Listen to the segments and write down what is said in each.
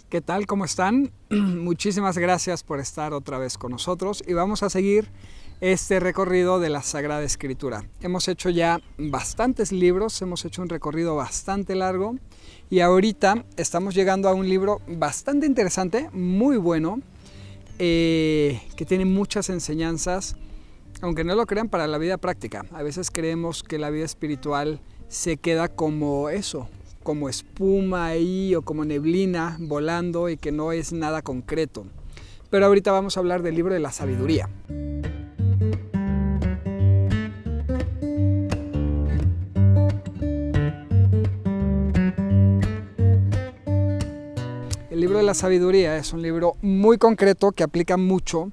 ¿Qué tal? ¿Cómo están? Muchísimas gracias por estar otra vez con nosotros y vamos a seguir este recorrido de la Sagrada Escritura. Hemos hecho ya bastantes libros, hemos hecho un recorrido bastante largo y ahorita estamos llegando a un libro bastante interesante, muy bueno, que tiene muchas enseñanzas, aunque no lo crean, para la vida práctica. A veces creemos que la vida espiritual se queda como eso, como espuma ahí o como neblina volando y que no es nada concreto. Pero ahorita vamos a hablar del libro de la sabiduría. El libro de la sabiduría es un libro muy concreto que aplica mucho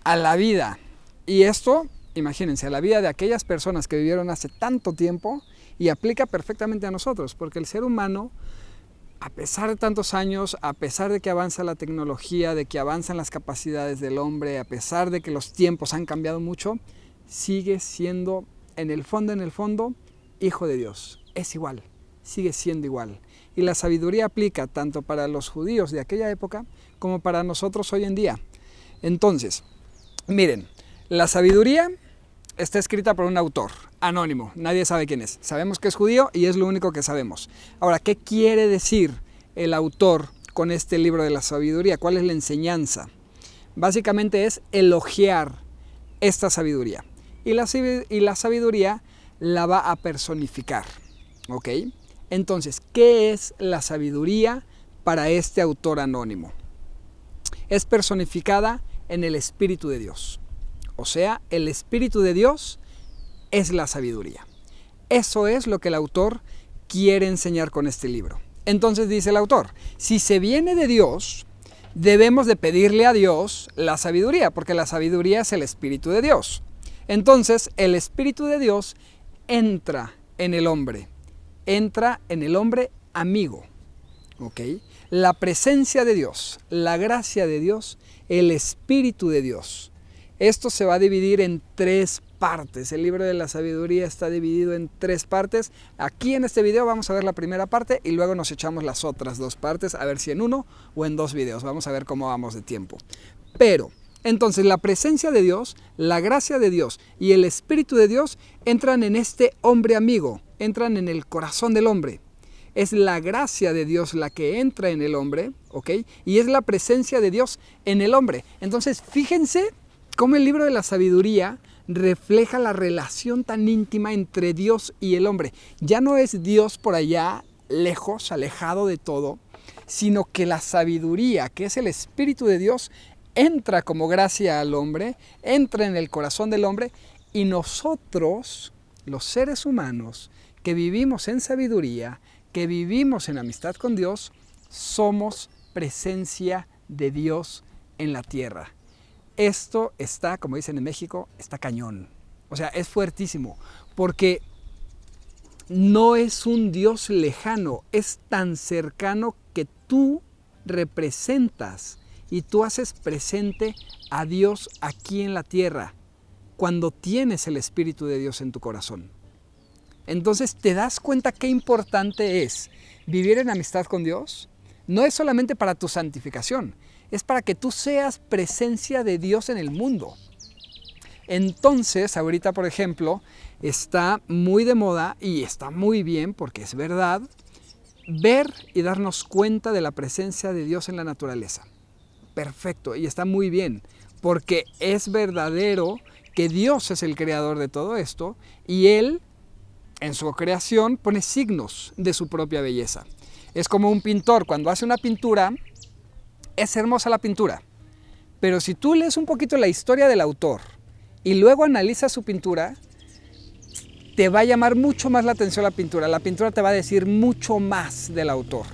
a la vida. Y esto, imagínense, a la vida de aquellas personas que vivieron hace tanto tiempo y aplica perfectamente a nosotros, porque el ser humano, a pesar de tantos años, a pesar de que avanza la tecnología, de que avanzan las capacidades del hombre, a pesar de que los tiempos han cambiado mucho, sigue siendo, en el fondo, hijo de Dios. Es igual, sigue siendo igual. Y la sabiduría aplica tanto para los judíos de aquella época como para nosotros hoy en día. Entonces, miren, la sabiduría está escrita por un autor anónimo, nadie sabe quién es. Sabemos que es judío y es lo único que sabemos. Ahora, ¿qué quiere decir el autor con este libro de la sabiduría? ¿Cuál es la enseñanza? Básicamente es elogiar esta sabiduría. Y la sabiduría la va a personificar. ¿Ok? Entonces, ¿qué es la sabiduría para este autor anónimo? Es personificada en el Espíritu de Dios. O sea, el Espíritu de Dios es la sabiduría. Eso es lo que el autor quiere enseñar con este libro. Entonces dice el autor, si se viene de Dios, debemos de pedirle a Dios la sabiduría, porque la sabiduría es el Espíritu de Dios. Entonces, el Espíritu de Dios entra en el hombre amigo. ¿Ok? La presencia de Dios, la gracia de Dios, el Espíritu de Dios. Esto se va a dividir en 3 partes. El libro de la sabiduría está dividido en 3 partes. Aquí en este video vamos a ver la primera parte y luego nos echamos las otras 2 partes, a ver si en 1 o en 2 videos. Vamos a ver cómo vamos de tiempo. Pero, entonces, la presencia de Dios, la gracia de Dios y el Espíritu de Dios entran en este hombre amigo, entran en el corazón del hombre. Es la gracia de Dios la que entra en el hombre, ¿ok? Y es la presencia de Dios en el hombre. Entonces, fíjense cómo el libro de la sabiduría refleja la relación tan íntima entre Dios y el hombre. Ya no es Dios por allá, lejos, alejado de todo, sino que la sabiduría, que es el Espíritu de Dios, entra como gracia al hombre, entra en el corazón del hombre, y nosotros, los seres humanos, que vivimos en sabiduría, que vivimos en amistad con Dios, somos presencia de Dios en la tierra. Esto está, como dicen en México, está cañón. O sea, es fuertísimo, porque no es un Dios lejano, es tan cercano que tú representas y tú haces presente a Dios aquí en la tierra cuando tienes el Espíritu de Dios en tu corazón. Entonces, ¿te das cuenta qué importante es vivir en amistad con Dios? No es solamente para tu santificación, es para que tú seas presencia de Dios en el mundo. Entonces, ahorita, por ejemplo, está muy de moda y está muy bien, porque es verdad, ver y darnos cuenta de la presencia de Dios en la naturaleza. Perfecto, y está muy bien, porque es verdadero que Dios es el creador de todo esto y Él, en su creación, pone signos de su propia belleza. Es como un pintor, cuando hace una pintura, es hermosa la pintura, pero si tú lees un poquito la historia del autor y luego analizas su pintura, te va a llamar mucho más la atención la pintura. La pintura te va a decir mucho más del autor.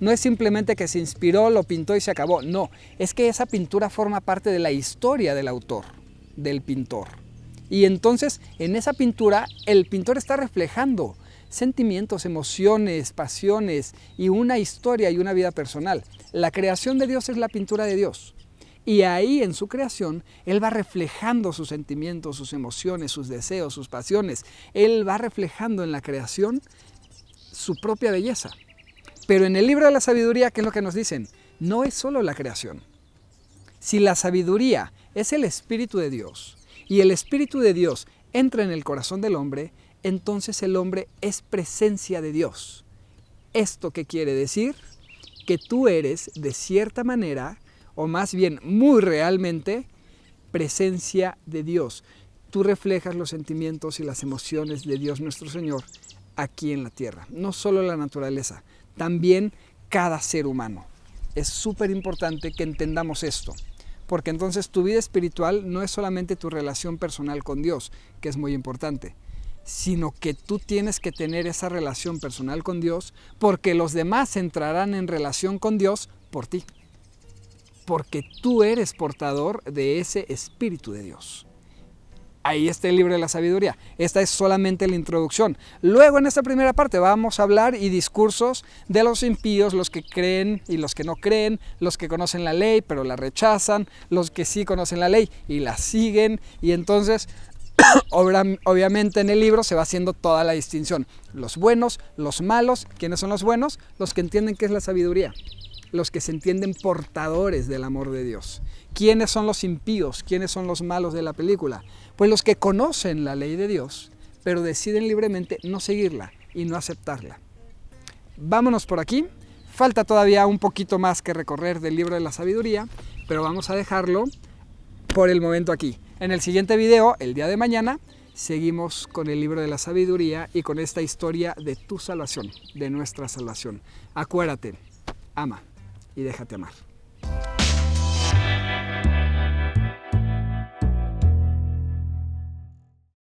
No es simplemente que se inspiró, lo pintó y se acabó. No, es que esa pintura forma parte de la historia del autor, del pintor. Y entonces, en esa pintura, el pintor está reflejando sentimientos, emociones, pasiones y una historia y una vida personal. La creación de Dios es la pintura de Dios. Y ahí en su creación, Él va reflejando sus sentimientos, sus emociones, sus deseos, sus pasiones. Él va reflejando en la creación su propia belleza. Pero en el libro de la sabiduría, ¿qué es lo que nos dicen? no es solo la creación. Si la sabiduría es el Espíritu de Dios y el Espíritu de Dios entra en el corazón del hombre, entonces el hombre es presencia de Dios. ¿Esto qué quiere decir? Que tú eres de cierta manera, o más bien muy realmente, presencia de Dios. Tú reflejas los sentimientos y las emociones de Dios nuestro Señor aquí en la tierra. No solo la naturaleza, también cada ser humano. Es súper importante que entendamos esto, porque entonces tu vida espiritual no es solamente tu relación personal con Dios, que es muy importante, sino que tú tienes que tener esa relación personal con Dios, porque los demás entrarán en relación con Dios por ti, porque tú eres portador de ese Espíritu de Dios. Ahí está el libro de la sabiduría. Esta es solamente la introducción. Luego en esta primera parte vamos a hablar y discursos de los impíos, los que creen y los que no creen, los que conocen la ley pero la rechazan, los que sí conocen la ley y la siguen. Y entonces, obviamente en el libro se va haciendo toda la distinción. Los buenos, los malos. ¿Quiénes son los buenos? Los que entienden qué es la sabiduría. Los que se entienden portadores del amor de Dios. ¿Quiénes son los impíos? ¿Quiénes son los malos de la película? Pues los que conocen la ley de Dios, pero deciden libremente no seguirla y no aceptarla. Vámonos por aquí. Falta todavía un poquito más que recorrer del libro de la sabiduría, pero vamos a dejarlo por el momento aquí. En el siguiente video, el día de mañana, seguimos con el libro de la sabiduría y con esta historia de tu salvación, de nuestra salvación. Acuérdate, ama y déjate amar.